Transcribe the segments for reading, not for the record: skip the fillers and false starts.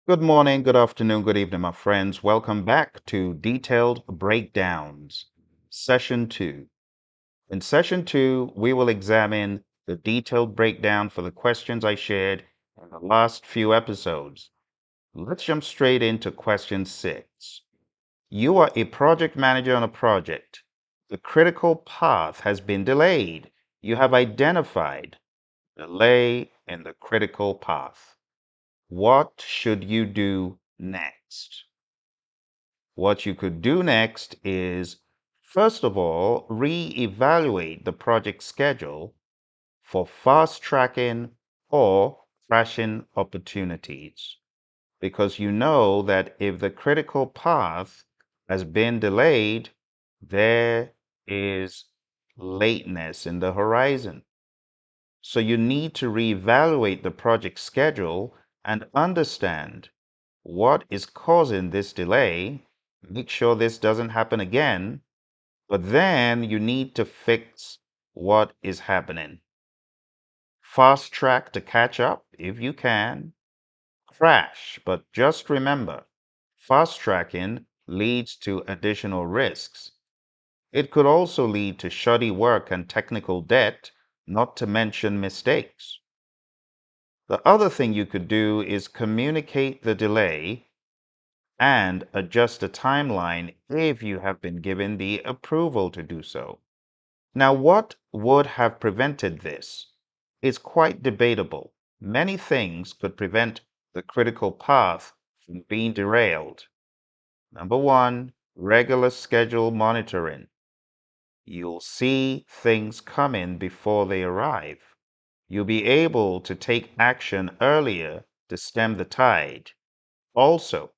Good morning, good afternoon, good evening, my friends. Welcome back to Detailed Breakdowns, Session 2. In Session 2, we will examine the detailed breakdown for the questions I shared in the last few episodes. Let's jump straight into question 6. You are a project manager on a project. The critical path has been delayed. You have identified delay in the critical path. What should you do next? What you could do next is, first of all, re-evaluate the project schedule for fast tracking or crashing opportunities. Because you know that if the critical path has been delayed, there is lateness in the horizon. So you need to reevaluate the project schedule and understand what is causing this delay. Make sure this doesn't happen again, but then you need to fix what is happening. Fast track to catch up if you can. Crash, but just remember, fast tracking leads to additional risks. It could also lead to shoddy work and technical debt, not to mention mistakes. The other thing you could do is communicate the delay and adjust the timeline if you have been given the approval to do so. Now, what would have prevented this is quite debatable. Many things could prevent the critical path from being derailed. Number one, regular schedule monitoring. You'll see things coming before they arrive. You'll be able to take action earlier to stem the tide. Also,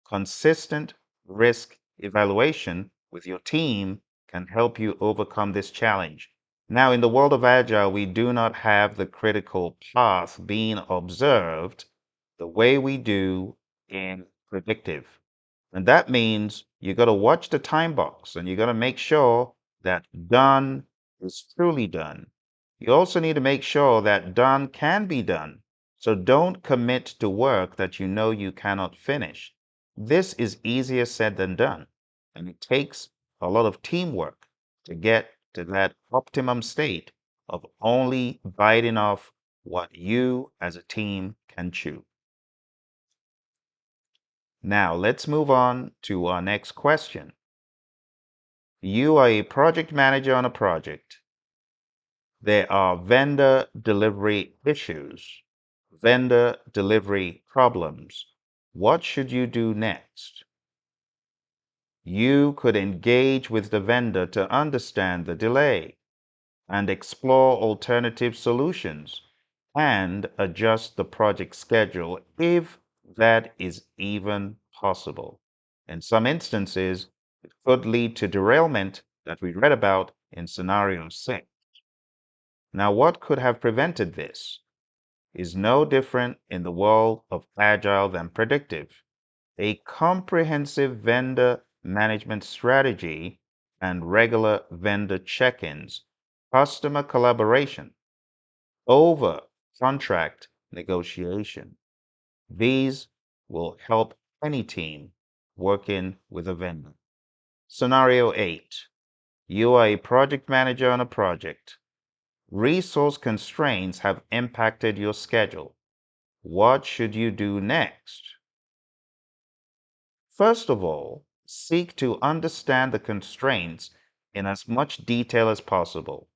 consistent risk evaluation with your team can help you overcome this challenge. Now, in the world of Agile, we do not have the critical path being observed the way we do in predictive. And that means you got to watch the time box and you got to make sure that done is truly done. You also need to make sure that done can be done. So don't commit to work that you know you cannot finish. This is easier said than done, and it takes a lot of teamwork to get to that optimum state of only biting off what you as a team can chew. Now, let's move on to our next question. You are a project manager on a project. There are vendor delivery issues, vendor delivery problems. What should you do next? You could engage with the vendor to understand the delay and explore alternative solutions and adjust the project schedule if that is even possible. In some instances, it could lead to derailment that we read about in scenario 6. Now, what could have prevented this is no different in the world of agile than predictive. A comprehensive vendor management strategy and regular vendor check-ins, customer collaboration, over contract negotiation. These will help any team working with a vendor. Scenario 8. You are a project manager on a project. Resource constraints have impacted your schedule. What should you do next? First of all, seek to understand the constraints in as much detail as possible.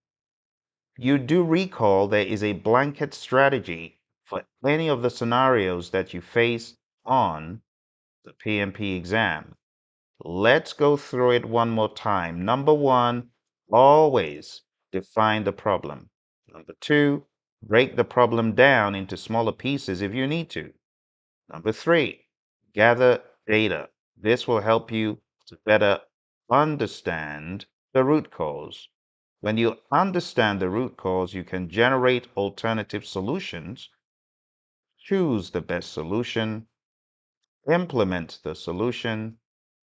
You do recall there is a blanket strategy for any of the scenarios that you face on the PMP exam. Let's go through it one more time. Number one, always define the problem. Number two, break the problem down into smaller pieces if you need to. Number three, gather data. This will help you to better understand the root cause. When you understand the root cause, you can generate alternative solutions, choose the best solution, implement the solution,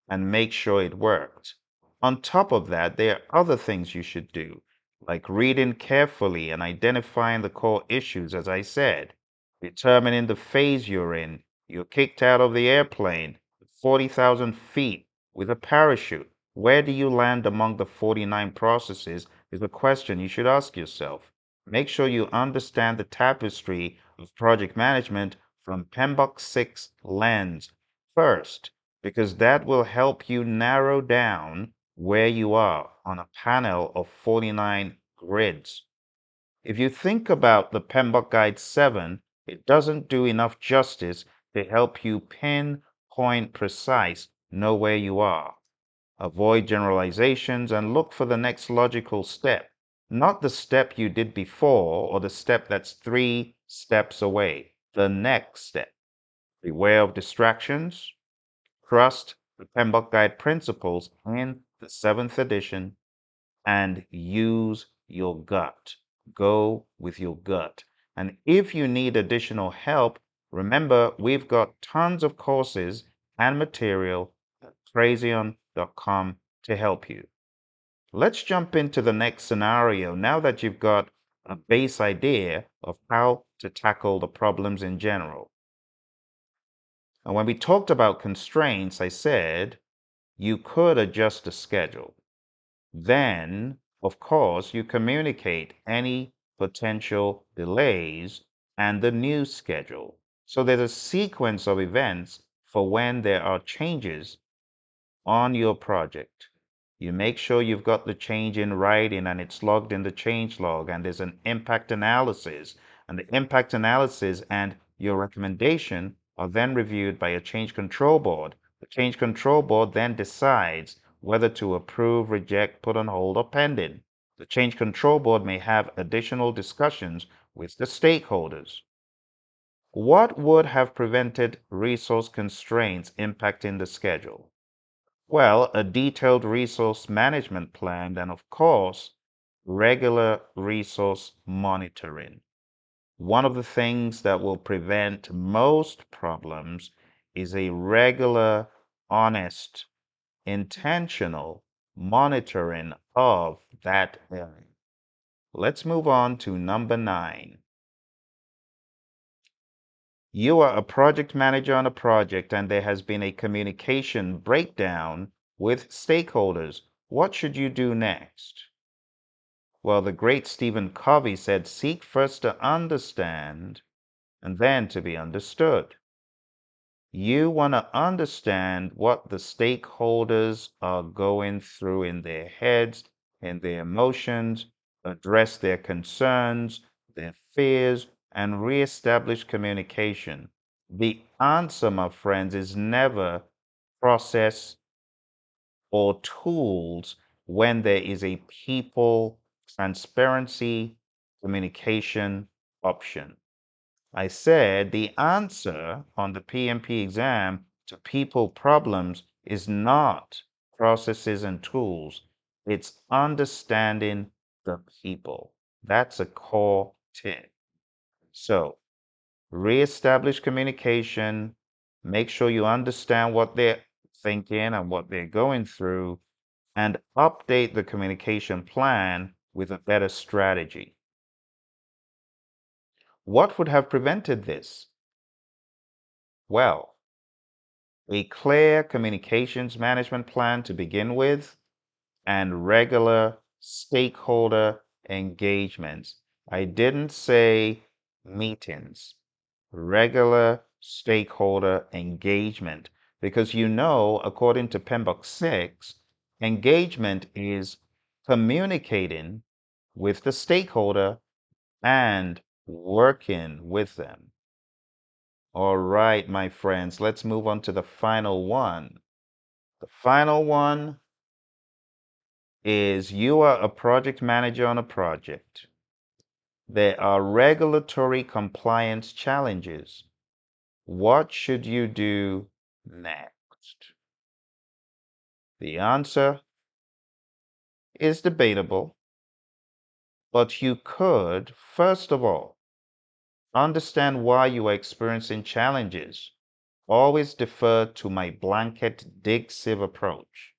and make sure it worked. On top of that, there are other things you should do, like reading carefully and identifying the core issues, as I said, determining the phase you're in, You're kicked out of the airplane at 40,000 feet with a parachute. Where do you land among the 49 processes is a question you should ask yourself. Make sure you understand the tapestry of project management from PMBOK 6 lens first, because that will help you narrow down where you are on a panel of 49 grids. If you think about the PMBOK Guide 7, it doesn't do enough justice to help you pinpoint precise, know where you are. Avoid generalizations and look for the next logical step, not the step you did before or the step that's 3 steps away, the next step. Beware of distractions. Trust the PMBOK Guide principles in the 7th edition and use your gut. Go with your gut. And if you need additional help, remember we've got tons of courses and material at Praizion.com to help you. Let's jump into the next scenario now that you've got a base idea of how to tackle the problems in general. And when we talked about constraints, I said you could adjust the schedule. Then, of course, you communicate any potential delays and the new schedule. So there's a sequence of events for when there are changes on your project. You make sure you've got the change in writing and it's logged in the change log, and there's an impact analysis. And the impact analysis and your recommendation are then reviewed by a change control board. The change control board then decides whether to approve, reject, put on hold, or pending. The change control board may have additional discussions with the stakeholders. What would have prevented resource constraints impacting the schedule? Well, a detailed resource management plan, and of course, regular resource monitoring. One of the things that will prevent most problems is a regular, honest, intentional monitoring of that area. Let's move on to number 9. You are a project manager on a project and there has been a communication breakdown with stakeholders. What should you do next? Well, the great Stephen Covey said, seek first to understand and then to be understood. You want to understand what the stakeholders are going through in their heads, in their emotions, address their concerns, their fears, and reestablish communication. The answer, my friends, is never process or tools when there is a people transparency communication option. I said the answer on the PMP exam to people problems is not processes and tools. It's understanding the people. That's a core tip. So reestablish communication, make sure you understand what they're thinking and what they're going through, and update the communication plan with a better strategy. What would have prevented this? Well, a clear communications management plan to begin with, and regular stakeholder engagements. I didn't say meetings, regular stakeholder engagement, because according to PMBOK 6, engagement is communicating with the stakeholder and working with them. All right, my friends, let's move on to the final one. The final one is you are a project manager on a project. There are regulatory compliance challenges. What should you do next? The answer is debatable, but you could, first of all, understand why you are experiencing challenges. Always defer to my blanket dig sieve approach.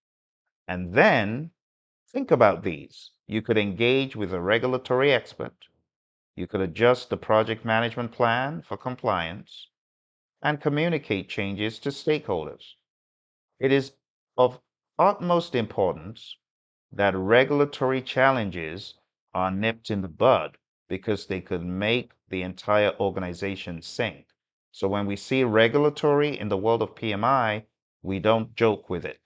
And then think about these. You could engage with a regulatory expert. You could adjust the project management plan for compliance. and communicate changes to stakeholders. It is of utmost importance that regulatory challenges are nipped in the bud because they could make the entire organization sink. So when we see regulatory in the world of PMI, we don't joke with it.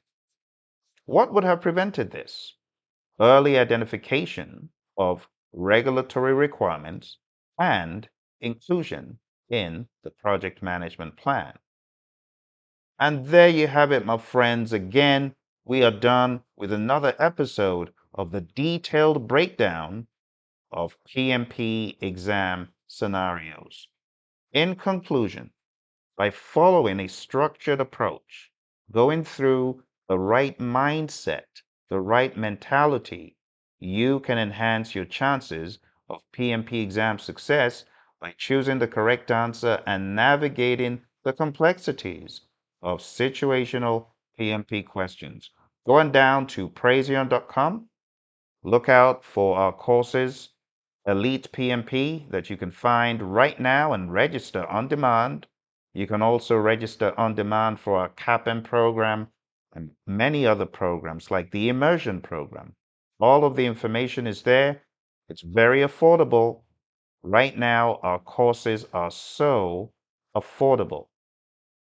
What would have prevented this? Early identification of regulatory requirements and inclusion in the project management plan. And there you have it, my friends. Again, we are done with another episode of the detailed breakdown of PMP exam scenarios. In conclusion, by following a structured approach, going through the right mindset, the right mentality, you can enhance your chances of PMP exam success by choosing the correct answer and navigating the complexities of situational PMP questions. Going down to Praizion.com, look out for our courses, Elite PMP, that you can find right now and register on demand. You can also register on demand for our CAPM program and many other programs like the Immersion program. All of the information is there. It's very affordable. Right now, our courses are so affordable.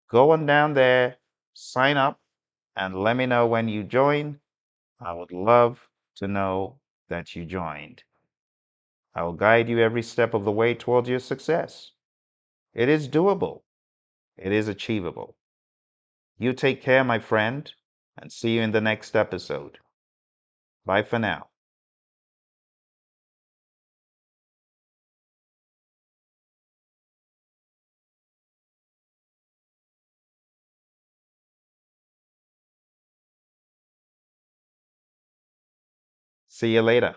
Go on down there, sign up, and let me know when you join. I would love to know that you joined. I will guide you every step of the way towards your success. It is doable. It is achievable. You take care, my friend, and see you in the next episode. Bye for now. See you later.